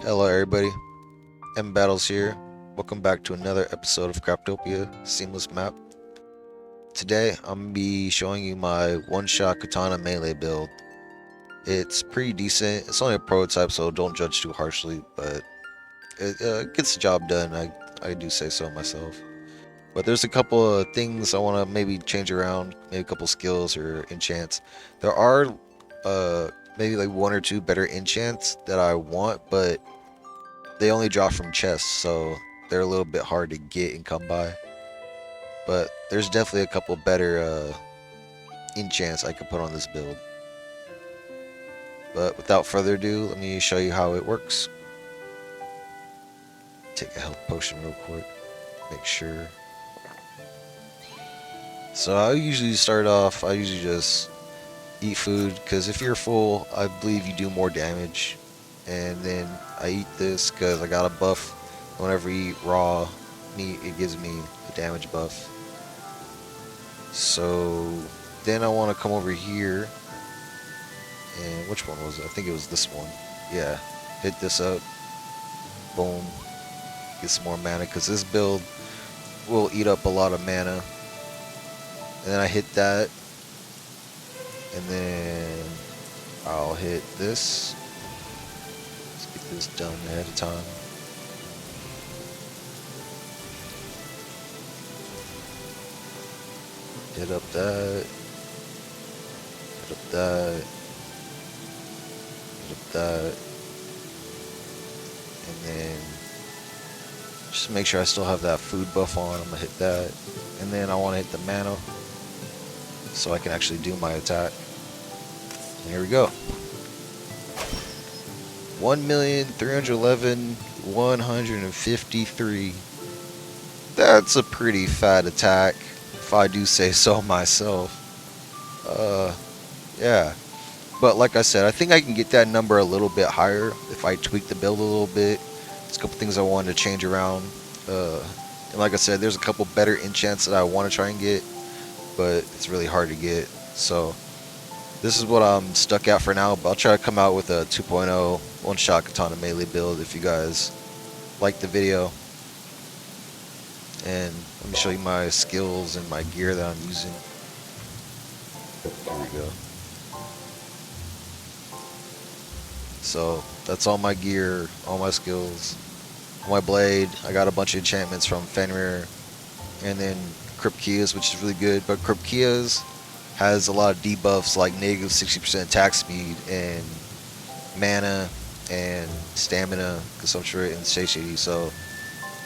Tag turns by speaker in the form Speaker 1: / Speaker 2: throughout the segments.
Speaker 1: Hello everybody, M Battles here. Welcome back to another episode of Craftopia Seamless Map. Today I'm going to be showing you my one-shot katana melee build. It's pretty decent. It's only a prototype, so don't judge too harshly, but it gets the job done. I do say so myself. But there's a couple of things I want to maybe change around, maybe a couple skills or enchants. There are maybe like one or two better enchants that I want, but they only drop from chests, so they're a little bit hard to get and come by. But there's definitely a couple better enchants I could put on this build. But without further ado, let me show you how it works. Take a health potion real quick, make sure. So I usually start off, I usually just eat food, because if you're full, I believe you do more damage. And then I eat this because I got a buff. Whenever you eat raw meat, it gives me a damage buff. So then I want to come over here, and which one was it? I think it was this one. Yeah, hit this up, boom, get some more mana, because this build will eat up a lot of mana. And then I hit that, and then I'll hit this. Let's get this done ahead of time. Hit up that, hit up that, hit up that, and then just make sure I still have that food buff on. I'm gonna hit that, and then I want to hit the mana so I can actually do my attack. And here we go. 1,311,153. That's a pretty fat attack, if I do say so myself. Yeah. But like I said, I think I can get that number a little bit higher if I tweak the build a little bit. There's a couple things I wanted to change around. And like I said, there's a couple better enchants that I want to try and get, but it's really hard to get. So this is what I'm stuck at for now, but I'll try to come out with a 2.0 one-shot katana melee build if you guys like the video. And let me show you my skills and my gear that I'm using. Here we go. So that's all my gear, all my skills. On my blade, I got a bunch of enchantments from Fenrir, and then Kripkias, which is really good. But Kripkias has a lot of debuffs like negative 60% attack speed and mana and stamina consumption rate and satiety. So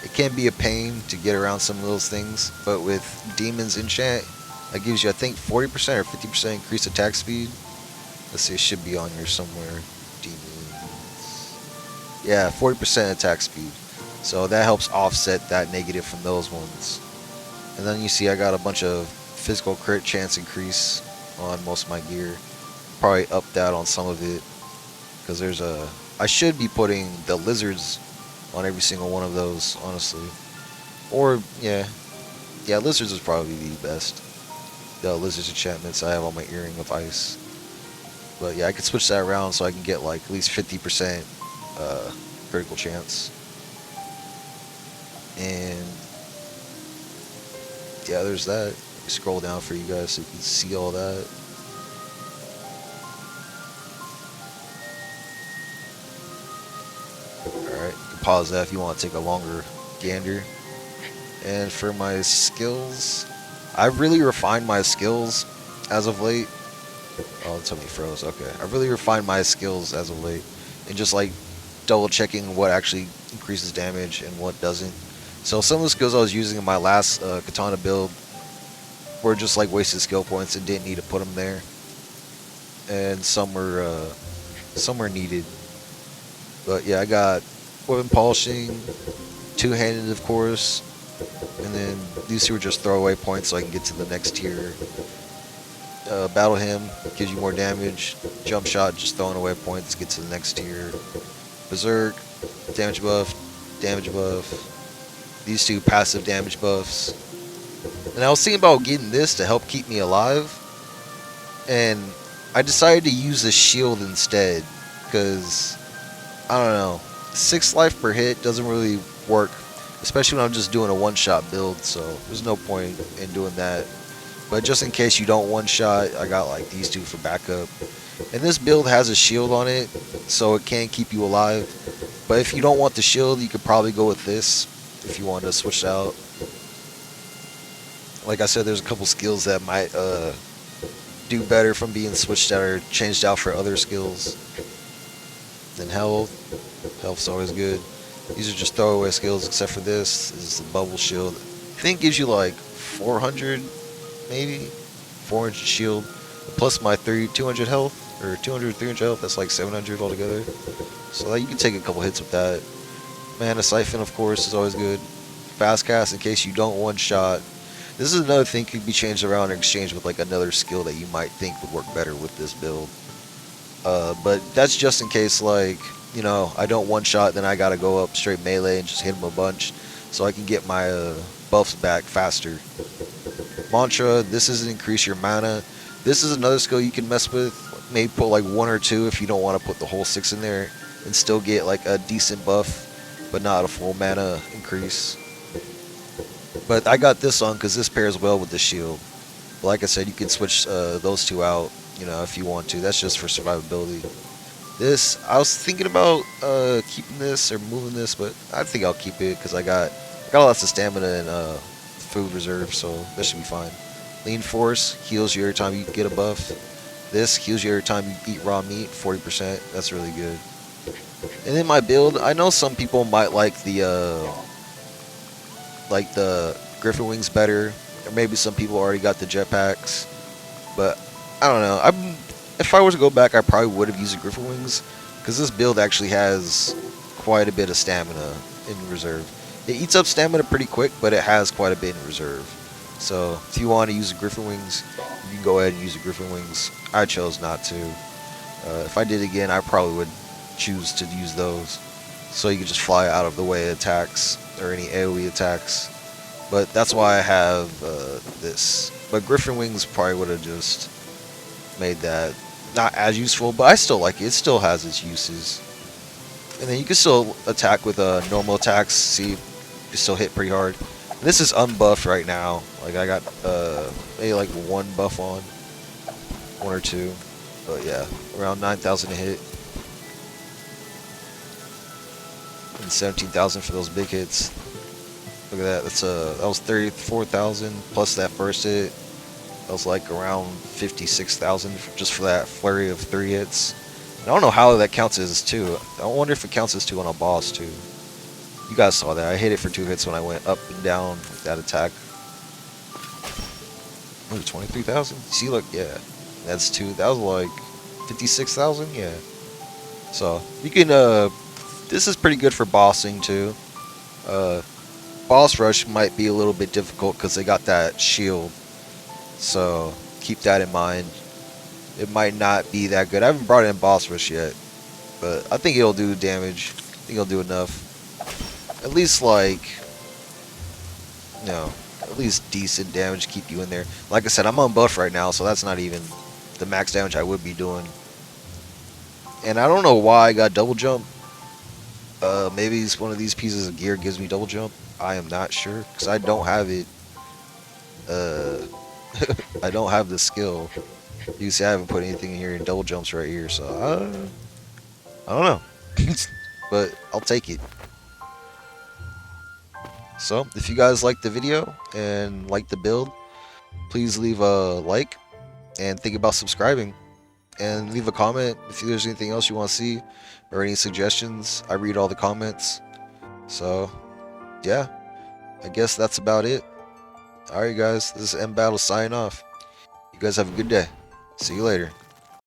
Speaker 1: it can be a pain to get around some of those things. But with Demon's enchant, that gives you, I think, 40% or 50% increased attack speed. Let's see, it should be on here somewhere. Demons. Yeah, 40% attack speed. So that helps offset that negative from those ones. And then you see I got a bunch of physical crit chance increase on most of my gear. Probably up that on some of it, because there's a, I should be putting the lizards on every single one of those, honestly. Or yeah, lizards is probably the best. The lizards enchantments I have on my earring of ice. But yeah, I could switch that around so I can get like at least 50% critical chance. And yeah, there's that. Scroll down for you guys so you can see all that. Alright, you can pause that if you want to take a longer gander. And for my skills, I've really refined my skills as of late. Oh, tell me froze. Okay, I've really refined my skills as of late, and just like double checking what actually increases damage and what doesn't. So some of the skills I was using in my last katana build were just like wasted skill points and didn't need to put them there, and some were needed. But yeah, I got weapon polishing, two-handed of course, and then these two are just throwaway points so I can get to the next tier. Battle him gives you more damage. Jump shot, just throwing away points, get to the next tier. Berserk, damage buff, damage buff. These two passive damage buffs. And I was thinking about getting this to help keep me alive, and I decided to use the shield instead, because I don't know, 6 life per hit doesn't really work, especially when I'm just doing a one-shot build, so there's no point in doing that. But just in case you don't one-shot, I got like these two for backup. And this build has a shield on it, so it can keep you alive. But if you don't want the shield, you could probably go with this if you want to switch it out. Like I said, there's a couple skills that might do better from being switched out or changed out for other skills. Then health. Health's always good. These are just throwaway skills except for this. This is the bubble shield. I think it gives you like 400, maybe? 400 shield. Plus my 200 health. Or 200, 300 health. That's like 700 altogether. So you can take a couple hits with that. Mana Siphon, of course, is always good. Fast cast in case you don't one-shot. This is another thing could be changed around or exchanged with like another skill that you might think would work better with this build. But that's just in case, like, you know, I don't one-shot, then I gotta go up straight melee and just hit him a bunch so I can get my buffs back faster. Mantra, this is to increase your mana. This is another skill you can mess with. Maybe put like 1 or 2 if you don't want to put the whole 6 in there and still get like a decent buff, but not a full mana increase. But I got this on because this pairs well with the shield. But like I said, you can switch those two out, you know, if you want to. That's just for survivability. This, I was thinking about keeping this or moving this, but I think I'll keep it because I got lots of stamina and food reserve, so that should be fine. Lean Force heals you every time you get a buff. This heals you every time you eat raw meat, 40%. That's really good. And then my build, I know some people might like the Griffin Wings better, or maybe some people already got the jetpacks. But I don't know. If I were to go back, I probably would have used the Griffin Wings because this build actually has quite a bit of stamina in reserve. It eats up stamina pretty quick, but it has quite a bit in reserve. So if you want to use the Griffin Wings, you can go ahead and use the Griffin Wings. I chose not to. If I did again, I probably would choose to use those, so you can just fly out of the way of attacks or any AoE attacks. But that's why I have this. But Griffin Wings probably would have just made that not as useful, but I still like it. It still has its uses. And then you can still attack with normal attacks. See, you can still hit pretty hard. This is unbuffed right now. Like I got maybe like 1 buff on, 1 or 2, but yeah, around 9,000 to hit, and 17,000 for those big hits. Look at that. That was 34,000 plus that first hit. That was like around 56,000 just for that flurry of 3 hits. And I don't know how that counts as 2. I wonder if it counts as 2 on a boss too. You guys saw that. I hit it for 2 hits when I went up and down with that attack. Oh, 23,000? See, look, yeah. That's 2. That was like 56,000? Yeah. So, you can, this is pretty good for bossing too. Boss rush might be a little bit difficult because they got that shield. So, keep that in mind. It might not be that good. I haven't brought in boss rush yet, but I think it'll do damage. I think it'll do enough. At least like, you know, at least decent damage to keep you in there. Like I said, I'm on buff right now, so that's not even the max damage I would be doing. And I don't know why I got double jump. Maybe it's one of these pieces of gear gives me double jump. I am not sure because I don't have it. I don't have the skill. You see, I haven't put anything in here in double jumps right here, so I don't know. But I'll take it. So, if you guys liked the video and liked the build, please leave a like and think about subscribing. And leave a comment if there's anything else you want to see or any suggestions. I read all the comments. So, yeah, I guess that's about it. Alright guys, this is M Battle signing off. You guys have a good day. See you later.